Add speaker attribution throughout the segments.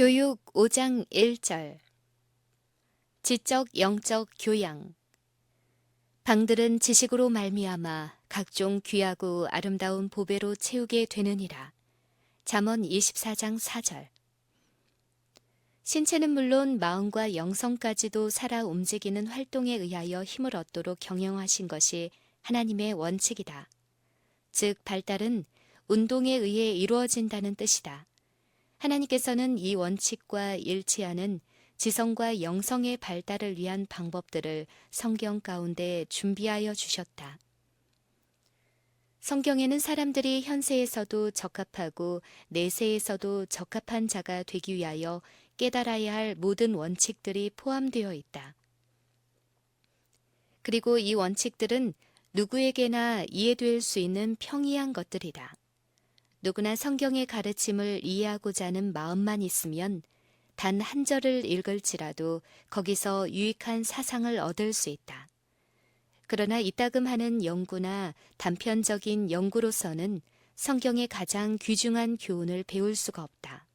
Speaker 1: 교육 5장 1절 지적 영적 교양 방들은 지식으로 말미암아 각종 귀하고 아름다운 보배로 채우게 되느니라. 잠언 24장 4절 신체는 물론 마음과 영성까지도 살아 움직이는 활동에 의하여 힘을 얻도록 경영하신 것이 하나님의 원칙이다. 즉 발달은 운동에 의해 이루어진다는 뜻이다. 하나님께서는 이 원칙과 일치하는 지성과 영성의 발달을 위한 방법들을 성경 가운데 준비하여 주셨다. 성경에는 사람들이 현세에서도 적합하고 내세에서도 적합한 자가 되기 위하여 깨달아야 할 모든 원칙들이 포함되어 있다. 그리고 이 원칙들은 누구에게나 이해될 수 있는 평이한 것들이다. 누구나 성경의 가르침을 이해하고자 하는 마음만 있으면 단 한 절을 읽을지라도 거기서 유익한 사상을 얻을 수 있다. 그러나 이따금 하는 연구나 단편적인 연구로서는 성경의 가장 귀중한 교훈을 배울 수가 없다.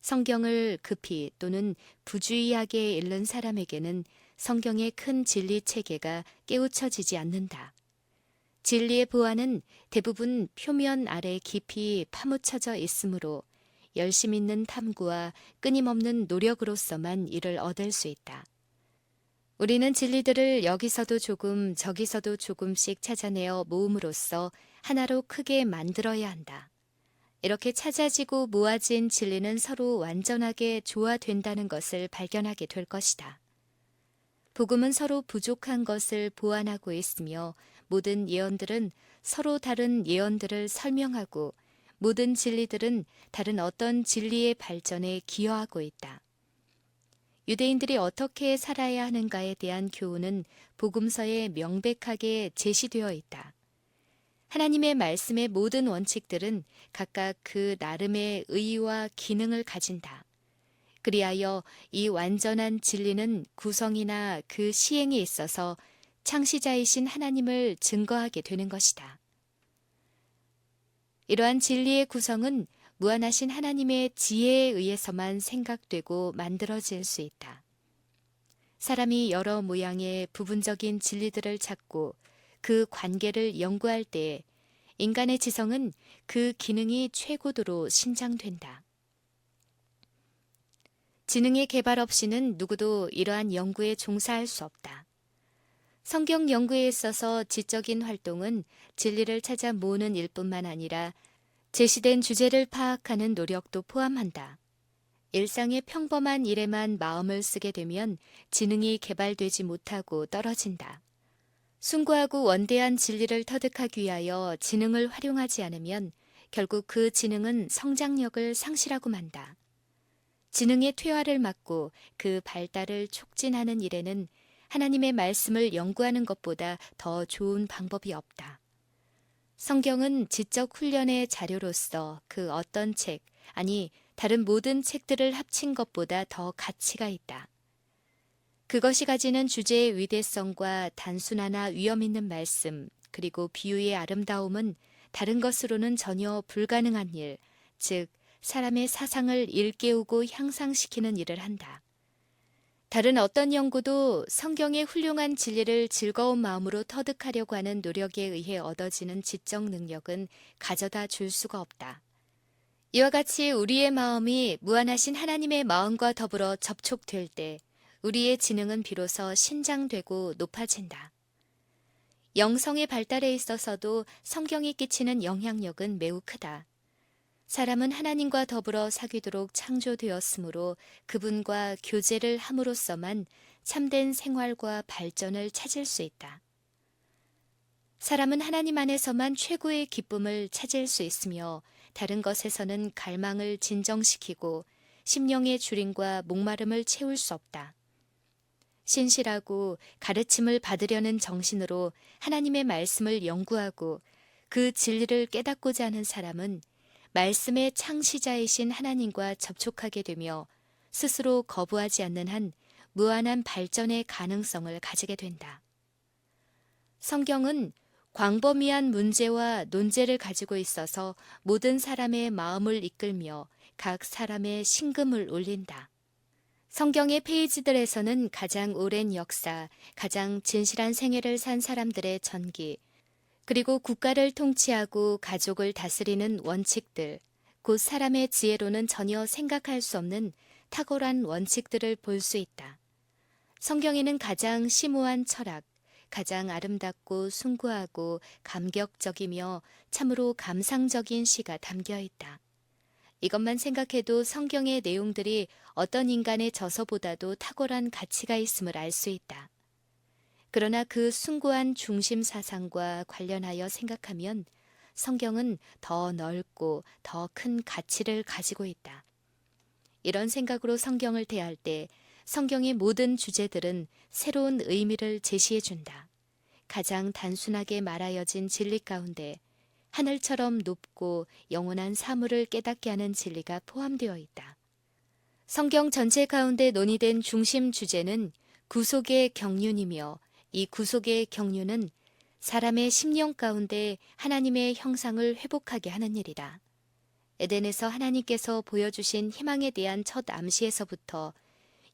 Speaker 1: 성경을 급히 또는 부주의하게 읽는 사람에게는 성경의 큰 진리 체계가 깨우쳐지지 않는다. 진리의 보안은 대부분 표면 아래 깊이 파묻혀져 있으므로 열심 있는 탐구와 끊임없는 노력으로서만 이를 얻을 수 있다. 우리는 진리들을 여기서도 조금 저기서도 조금씩 찾아내어 모음으로써 하나로 크게 만들어야 한다. 이렇게 찾아지고 모아진 진리는 서로 완전하게 조화된다는 것을 발견하게 될 것이다. 복음은 서로 부족한 것을 보완하고 있으며 모든 예언들은 서로 다른 예언들을 설명하고 모든 진리들은 다른 어떤 진리의 발전에 기여하고 있다. 유대인들이 어떻게 살아야 하는가에 대한 교훈은 복음서에 명백하게 제시되어 있다. 하나님의 말씀의 모든 원칙들은 각각 그 나름의 의의와 기능을 가진다. 그리하여 이 완전한 진리는 구성이나 그 시행에 있어서 창시자이신 하나님을 증거하게 되는 것이다. 이러한 진리의 구성은 무한하신 하나님의 지혜에 의해서만 생각되고 만들어질 수 있다. 사람이 여러 모양의 부분적인 진리들을 찾고 그 관계를 연구할 때에 인간의 지성은 그 기능이 최고도로 신장된다. 지능의 개발 없이는 누구도 이러한 연구에 종사할 수 없다. 성경 연구에 있어서 지적인 활동은 진리를 찾아 모으는 일뿐만 아니라 제시된 주제를 파악하는 노력도 포함한다. 일상의 평범한 일에만 마음을 쓰게 되면 지능이 개발되지 못하고 떨어진다. 숭고하고 원대한 진리를 터득하기 위하여 지능을 활용하지 않으면 결국 그 지능은 성장력을 상실하고 만다. 지능의 퇴화를 막고 그 발달을 촉진하는 일에는 하나님의 말씀을 연구하는 것보다 더 좋은 방법이 없다. 성경은 지적 훈련의 자료로서 그 어떤 책, 아니 다른 모든 책들을 합친 것보다 더 가치가 있다. 그것이 가지는 주제의 위대성과 단순하나 위험 있는 말씀, 그리고 비유의 아름다움은 다른 것으로는 전혀 불가능한 일, 즉 사람의 사상을 일깨우고 향상시키는 일을 한다. 다른 어떤 연구도 성경의 훌륭한 진리를 즐거운 마음으로 터득하려고 하는 노력에 의해 얻어지는 지적 능력은 가져다 줄 수가 없다. 이와 같이 우리의 마음이 무한하신 하나님의 마음과 더불어 접촉될 때 우리의 지능은 비로소 신장되고 높아진다. 영성의 발달에 있어서도 성경이 끼치는 영향력은 매우 크다. 사람은 하나님과 더불어 사귀도록 창조되었으므로 그분과 교제를 함으로써만 참된 생활과 발전을 찾을 수 있다. 사람은 하나님 안에서만 최고의 기쁨을 찾을 수 있으며 다른 것에서는 갈망을 진정시키고 심령의 주림과 목마름을 채울 수 없다. 신실하고 가르침을 받으려는 정신으로 하나님의 말씀을 연구하고 그 진리를 깨닫고자 하는 사람은 말씀의 창시자이신 하나님과 접촉하게 되며 스스로 거부하지 않는 한 무한한 발전의 가능성을 가지게 된다. 성경은 광범위한 문제와 논제를 가지고 있어서 모든 사람의 마음을 이끌며 각 사람의 신금을 올린다. 성경의 페이지들에서는 가장 오랜 역사, 가장 진실한 생애를 산 사람들의 전기, 그리고 국가를 통치하고 가족을 다스리는 원칙들, 곧 사람의 지혜로는 전혀 생각할 수 없는 탁월한 원칙들을 볼 수 있다. 성경에는 가장 심오한 철학, 가장 아름답고 숭고하고 감격적이며 참으로 감상적인 시가 담겨 있다. 이것만 생각해도 성경의 내용들이 어떤 인간의 저서보다도 탁월한 가치가 있음을 알 수 있다. 그러나 그 숭고한 중심 사상과 관련하여 생각하면 성경은 더 넓고 더 큰 가치를 가지고 있다. 이런 생각으로 성경을 대할 때 성경의 모든 주제들은 새로운 의미를 제시해 준다. 가장 단순하게 말하여진 진리 가운데 하늘처럼 높고 영원한 사물을 깨닫게 하는 진리가 포함되어 있다. 성경 전체 가운데 논의된 중심 주제는 구속의 경륜이며 이 구속의 경륜은 사람의 심령 가운데 하나님의 형상을 회복하게 하는 일이다. 에덴에서 하나님께서 보여주신 희망에 대한 첫 암시에서부터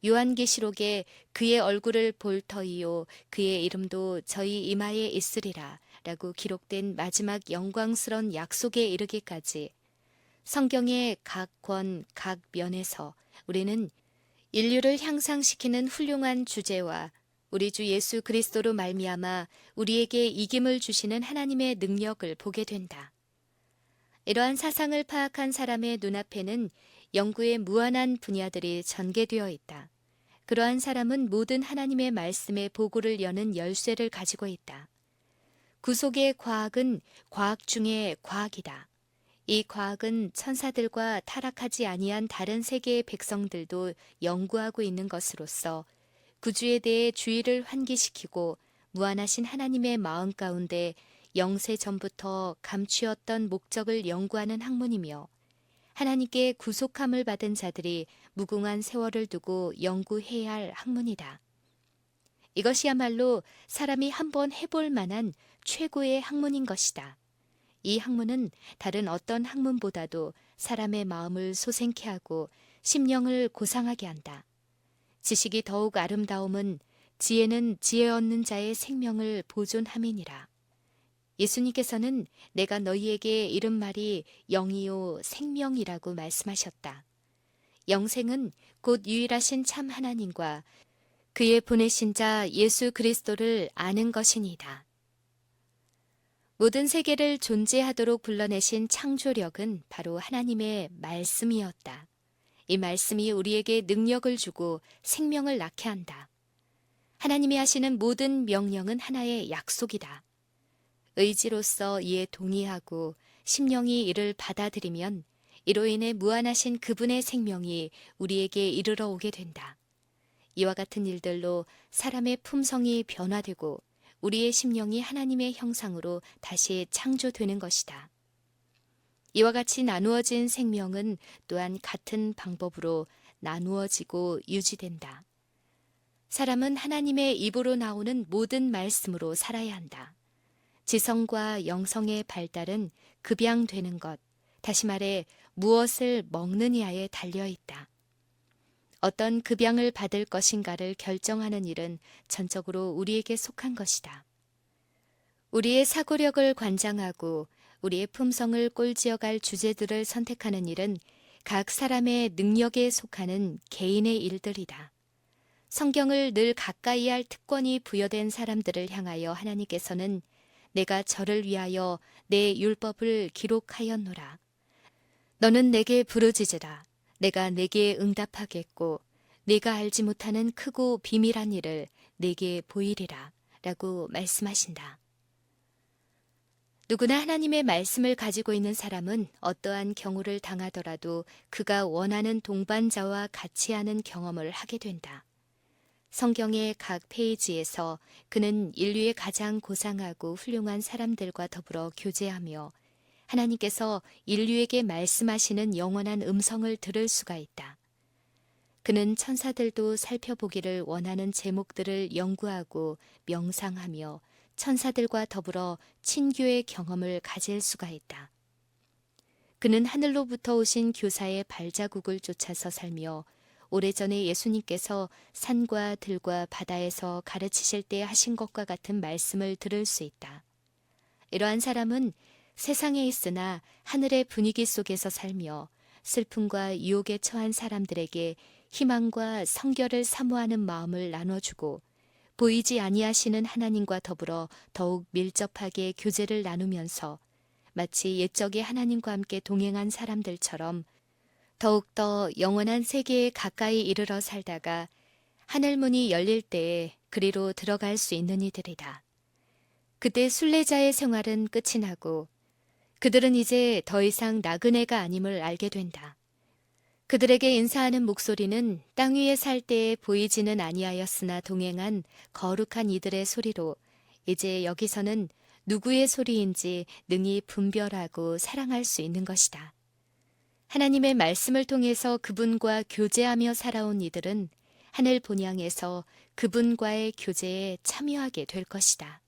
Speaker 1: 요한계시록에 그의 얼굴을 볼 터이요 그의 이름도 저희 이마에 있으리라 라고 기록된 마지막 영광스런 약속에 이르기까지 성경의 각 권, 각 면에서 우리는 인류를 향상시키는 훌륭한 주제와 우리 주 예수 그리스도로 말미암아 우리에게 이김을 주시는 하나님의 능력을 보게 된다. 이러한 사상을 파악한 사람의 눈앞에는 연구의 무한한 분야들이 전개되어 있다. 그러한 사람은 모든 하나님의 말씀의 보고를 여는 열쇠를 가지고 있다. 구속의 과학은 과학 중의 과학이다. 이 과학은 천사들과 타락하지 아니한 다른 세계의 백성들도 연구하고 있는 것으로서 구주에 대해 주의를 환기시키고 무한하신 하나님의 마음 가운데 영세 전부터 감추었던 목적을 연구하는 학문이며 하나님께 구속함을 받은 자들이 무궁한 세월을 두고 연구해야 할 학문이다. 이것이야말로 사람이 한번 해볼 만한 최고의 학문인 것이다. 이 학문은 다른 어떤 학문보다도 사람의 마음을 소생케 하고 심령을 고상하게 한다. 지식이 더욱 아름다움은 지혜는 지혜 얻는 자의 생명을 보존함이니라. 예수님께서는 내가 너희에게 이른 말이 영이요 생명이라고 말씀하셨다. 영생은 곧 유일하신 참 하나님과 그의 보내신 자 예수 그리스도를 아는 것이니이다. 모든 세계를 존재하도록 불러내신 창조력은 바로 하나님의 말씀이었다. 이 말씀이 우리에게 능력을 주고 생명을 낳게 한다. 하나님이 하시는 모든 명령은 하나의 약속이다. 의지로서 이에 동의하고 심령이 이를 받아들이면 이로 인해 무한하신 그분의 생명이 우리에게 이르러 오게 된다. 이와 같은 일들로 사람의 품성이 변화되고 우리의 심령이 하나님의 형상으로 다시 창조되는 것이다. 이와 같이 나누어진 생명은 또한 같은 방법으로 나누어지고 유지된다. 사람은 하나님의 입으로 나오는 모든 말씀으로 살아야 한다. 지성과 영성의 발달은 급양되는 것, 다시 말해 무엇을 먹느냐에 달려 있다. 어떤 급양을 받을 것인가를 결정하는 일은 전적으로 우리에게 속한 것이다. 우리의 사고력을 관장하고 우리의 품성을 꼴지어갈 주제들을 선택하는 일은 각 사람의 능력에 속하는 개인의 일들이다. 성경을 늘 가까이 할 특권이 부여된 사람들을 향하여 하나님께서는 내가 저를 위하여 내 율법을 기록하였노라. 너는 내게 부르짖으라. 내가 내게 응답하겠고 네가 알지 못하는 크고 비밀한 일을 내게 보이리라. 라고 말씀하신다. 누구나 하나님의 말씀을 가지고 있는 사람은 어떠한 경우를 당하더라도 그가 원하는 동반자와 같이 하는 경험을 하게 된다. 성경의 각 페이지에서 그는 인류의 가장 고상하고 훌륭한 사람들과 더불어 교제하며 하나님께서 인류에게 말씀하시는 영원한 음성을 들을 수가 있다. 그는 천사들도 살펴보기를 원하는 제목들을 연구하고 명상하며 천사들과 더불어 친교의 경험을 가질 수가 있다. 그는 하늘로부터 오신 교사의 발자국을 쫓아서 살며 오래전에 예수님께서 산과 들과 바다에서 가르치실 때 하신 것과 같은 말씀을 들을 수 있다. 이러한 사람은 세상에 있으나 하늘의 분위기 속에서 살며 슬픔과 유혹에 처한 사람들에게 희망과 성결을 사모하는 마음을 나눠주고 보이지 아니하시는 하나님과 더불어 더욱 밀접하게 교제를 나누면서 마치 옛적에 하나님과 함께 동행한 사람들처럼 더욱더 영원한 세계에 가까이 이르러 살다가 하늘문이 열릴 때에 그리로 들어갈 수 있는 이들이다. 그때 순례자의 생활은 끝이 나고 그들은 이제 더 이상 나그네가 아님을 알게 된다. 그들에게 인사하는 목소리는 땅 위에 살 때에 보이지는 아니하였으나 동행한 거룩한 이들의 소리로 이제 여기서는 누구의 소리인지 능히 분별하고 사랑할 수 있는 것이다. 하나님의 말씀을 통해서 그분과 교제하며 살아온 이들은 하늘 본향에서 그분과의 교제에 참여하게 될 것이다.